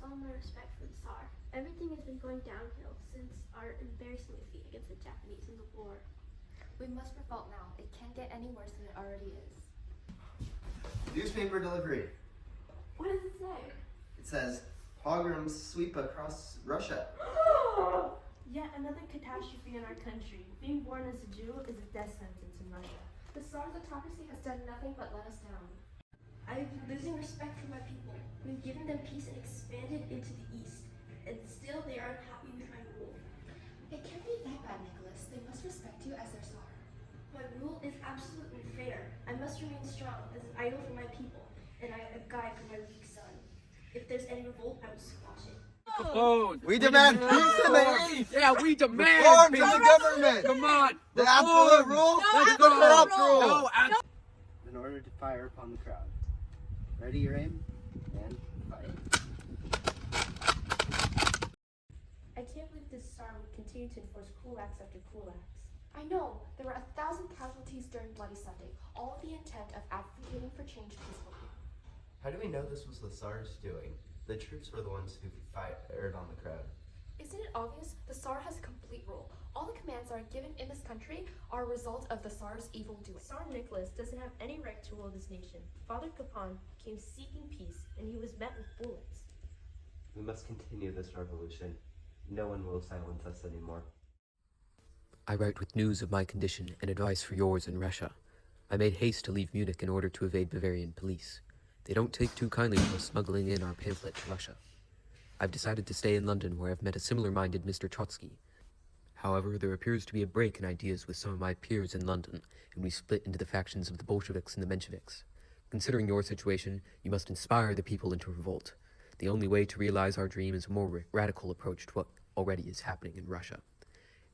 all my respect for the Tsar. Everything has been going downhill since our embarrassing defeat against the Japanese in the war. We must revolt now. It can't get any worse than it already is. Newspaper delivery. What does it say? It says, pogroms sweep across Russia. Yet another catastrophe in our country. Being born as a Jew is a death sentence in Russia. The Tsar's autocracy has done nothing but let us down. I've been losing respect for my people. We've given them peace and expanded into the east, and still they are unhappy with my rule. It can't be that bad, Nicholas. They must respect you as their Tsar. My rule is absolutely fair. I must remain strong as an idol for my people, and I am a guide for my weak son. If there's any revolt, I will squash it. Oh, We demand peace in the East. yeah, we demand Reforms peace. in the government. Come on. The absolute rule Let's is the go. corrupt rule. No, In order to fire upon the crowd. Ready your aim and fire. I can't believe this Tsar would continue to enforce kulaks after kulaks. I know. There were 1,000 casualties during Bloody Sunday, all with the intent of advocating for change peacefully. How do we know this was the Tsar's doing? The troops were the ones who fired on the crowd. Isn't it obvious? The Tsar has complete rule. All the commands that are given in this country are a result of the Tsar's evil doing. Tsar Nicholas doesn't have any right to rule this nation. Father Kapan came seeking peace, and he was met with bullets. We must continue this revolution. No one will silence us anymore. I write with news of my condition and advice for yours in Russia. I made haste to leave Munich in order to evade Bavarian police. They don't take too kindly to us smuggling in our pamphlet to Russia. I've decided to stay in London, where I've met a similar-minded Mr. Trotsky. However, there appears to be a break in ideas with some of my peers in London, and we split into the factions of the Bolsheviks and the Mensheviks. Considering your situation, you must inspire the people into revolt. The only way to realize our dream is a more radical approach to what already is happening in Russia.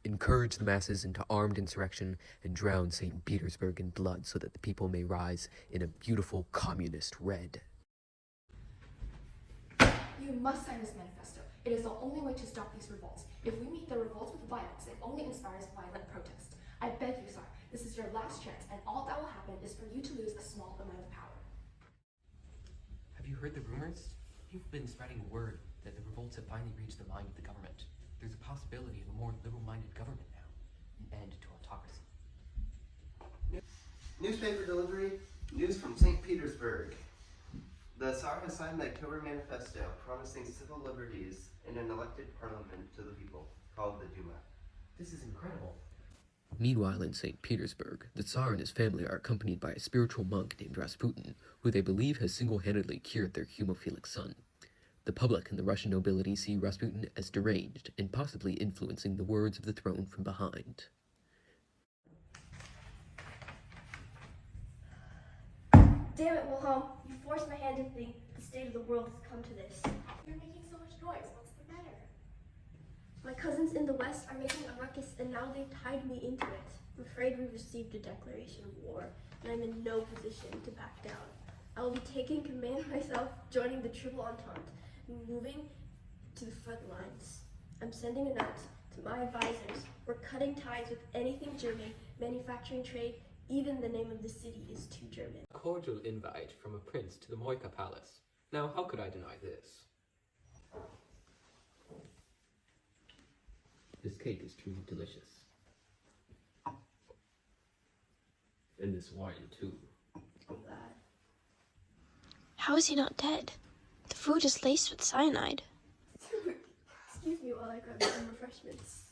Encourage the masses into armed insurrection and drown St. Petersburg in blood so that the people may rise in a beautiful communist red. You must sign this manifesto. It is the only way to stop these revolts. If we meet the revolts with violence, it only inspires violent protest. I beg you, Tsar, this is your last chance, and all that will happen is for you to lose a small amount of power. Have you heard the rumors? You've been spreading word that the revolts have finally reached the mind of the government. There's a possibility of a more liberal-minded government now, an end to autocracy. Newspaper delivery. News from St. Petersburg. The Tsar has signed the October Manifesto promising civil liberties in an elected parliament to the people, called the Duma. This is incredible. Meanwhile, in St. Petersburg, the Tsar and his family are accompanied by a spiritual monk named Rasputin, who they believe has single-handedly cured their hemophilic son. The public and the Russian nobility see Rasputin as deranged and possibly influencing the words of the throne from behind. Damn it, Wilhelm. You forced my hand to think the state of the world has come to this. You're making so much noise. What's the matter? My cousins in the West are making a ruckus, and now they've tied me into it. I'm afraid we've received a declaration of war, and I'm in no position to back down. I will be taking command myself, joining the Triple Entente, and moving to the front lines. I'm sending a note to my advisors. We're cutting ties with anything German, manufacturing trade, even the name of the city is too German. A cordial invite from a prince to the Moika Palace. Now, how could I deny this? This cake is truly delicious. And this wine, too. I'm glad. How is he not dead? The food is laced with cyanide. Excuse me while I grab some refreshments.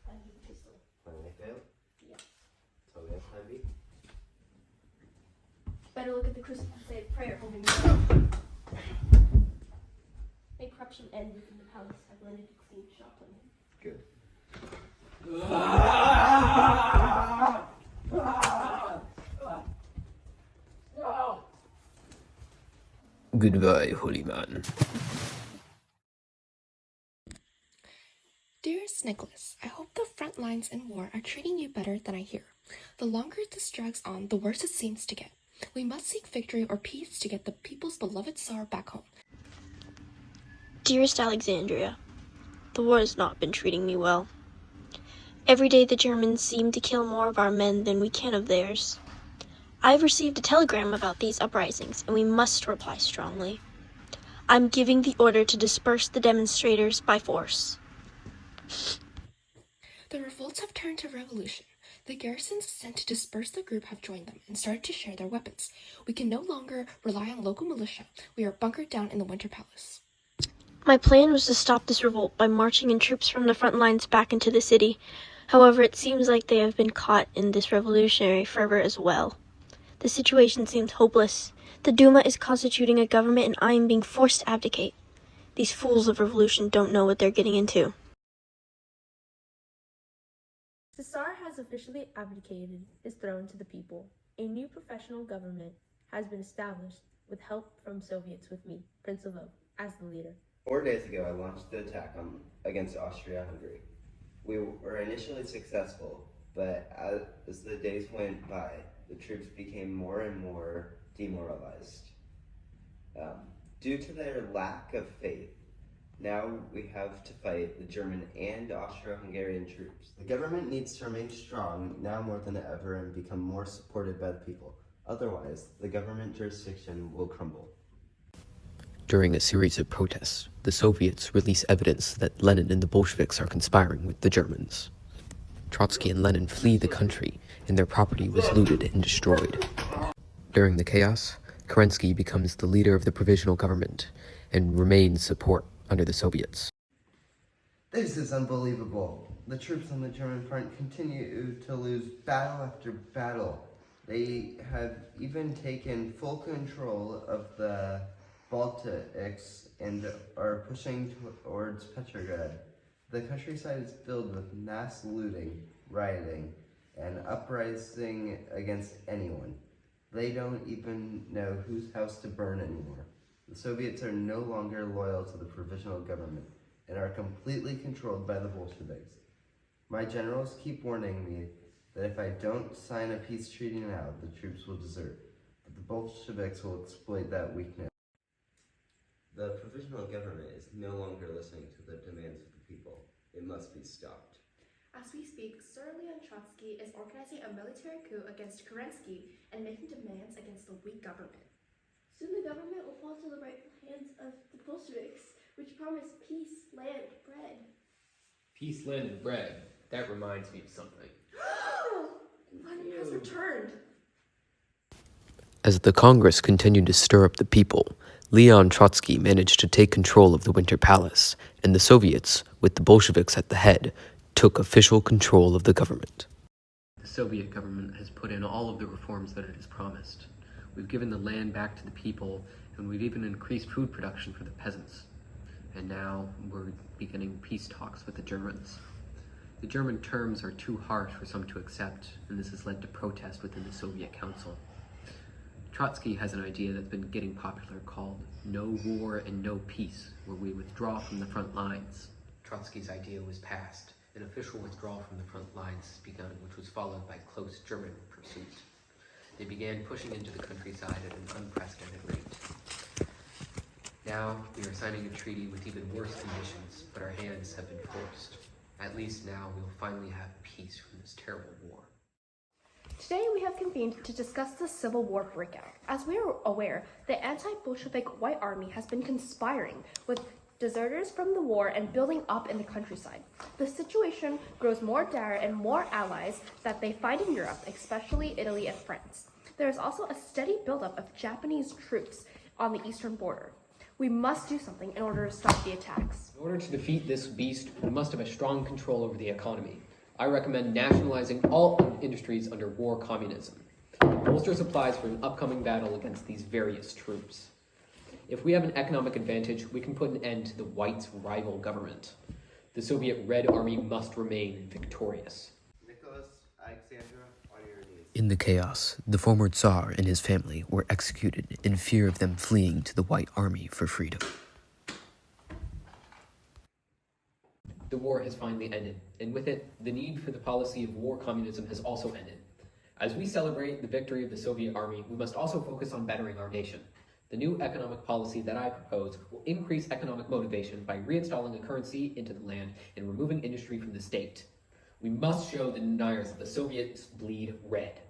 I need a pistol. When they fail? Yeah. So we have plan B. Better look at the crucifix and say a prayer holding me. May corruption end within the palace. I've landed a clean shot on him. Good. Goodbye, holy man. Dearest Nicholas, I hope the front lines in war are treating you better than I hear. The longer this drags on, the worse it seems to get. We must seek victory or peace to get the people's beloved Tsar back home. Dearest Alexandria, the war has not been treating me well. Every day the Germans seem to kill more of our men than we can of theirs. I've received a telegram about these uprisings, and we must reply strongly. I'm giving the order to disperse the demonstrators by force. The revolts have turned to revolution. The garrisons sent to disperse the group have joined them and started to share their weapons. We can no longer rely on local militia. We are bunkered down in the Winter Palace. My plan was to stop this revolt by marching in troops from the front lines back into the city. However, it seems like they have been caught in this revolutionary fervor as well. The situation seems hopeless. The Duma is constituting a government and I am being forced to abdicate. These fools of revolution don't know what they're getting into. The Tsar has officially abdicated his throne to the people. A new professional government has been established with help from Soviets with me, Prince Lvov, as the leader. 4 days ago, I launched the attack against Austria-Hungary. We were initially successful, but as the days went by, the troops became more and more demoralized. Due to their lack of faith, now we have to fight the German and Austro-Hungarian troops. The government needs to remain strong now more than ever and become more supported by the people. Otherwise, the government jurisdiction will crumble. During a series of protests, the Soviets release evidence that Lenin and the Bolsheviks are conspiring with the Germans. Trotsky and Lenin flee the country, and their property was looted and destroyed. During the chaos, Kerensky becomes the leader of the provisional government and remains support under the Soviets. This is unbelievable. The troops on the German front continue to lose battle after battle. They have even taken full control of the Baltics and are pushing towards Petrograd. The countryside is filled with mass looting, rioting, and uprising against anyone. They don't even know whose house to burn anymore. The Soviets are no longer loyal to the provisional government and are completely controlled by the Bolsheviks. My generals keep warning me that if I don't sign a peace treaty now, the troops will desert, but the Bolsheviks will exploit that weakness. The provisional government is no longer listening to the demands of the people. It must be stopped. As we speak, Sir Leon Trotsky is organizing a military coup against Kerensky and making demands against the weak government. Soon the government will fall to the rightful hands of the Bolsheviks, which promise peace, land, bread. Peace, land, and bread. That reminds me of something. Lenin has returned. As the Congress continued to stir up the people, Leon Trotsky managed to take control of the Winter Palace, and the Soviets, with the Bolsheviks at the head, took official control of the government. The Soviet government has put in all of the reforms that it has promised. We've given the land back to the people, and we've even increased food production for the peasants. And now we're beginning peace talks with the Germans. The German terms are too harsh for some to accept, and this has led to protest within the Soviet Council. Trotsky has an idea that's been getting popular called no war and no peace, where we withdraw from the front lines. Trotsky's idea was passed. An official withdrawal from the front lines has begun, which was followed by close German pursuit. They began pushing into the countryside at an unprecedented rate. Now, we are signing a treaty with even worse conditions, but our hands have been forced. At least now we will finally have peace from this terrible war. Today we have convened to discuss the Civil War breakout. As we are aware, the anti-Bolshevik White Army has been conspiring with deserters from the war and building up in the countryside. The situation grows more dire and more allies that they find in Europe, especially Italy and France. There is also a steady buildup of Japanese troops on the eastern border. We must do something in order to stop the attacks. In order to defeat this beast, we must have a strong control over the economy. I recommend nationalizing all industries under war communism. Bolster supplies for an upcoming battle against these various troops. If we have an economic advantage, we can put an end to the Whites' rival government. The Soviet Red Army must remain victorious. Nicholas, Alexandra, on your knees. In the chaos, the former Tsar and his family were executed in fear of them fleeing to the White Army for freedom. The war has finally ended, and with it, the need for the policy of war communism has also ended. As we celebrate the victory of the Soviet Army, we must also focus on bettering our nation. The new economic policy that I propose will increase economic motivation by reinstalling a currency into the land and removing industry from the state. We must show the deniers that the Soviets bleed red.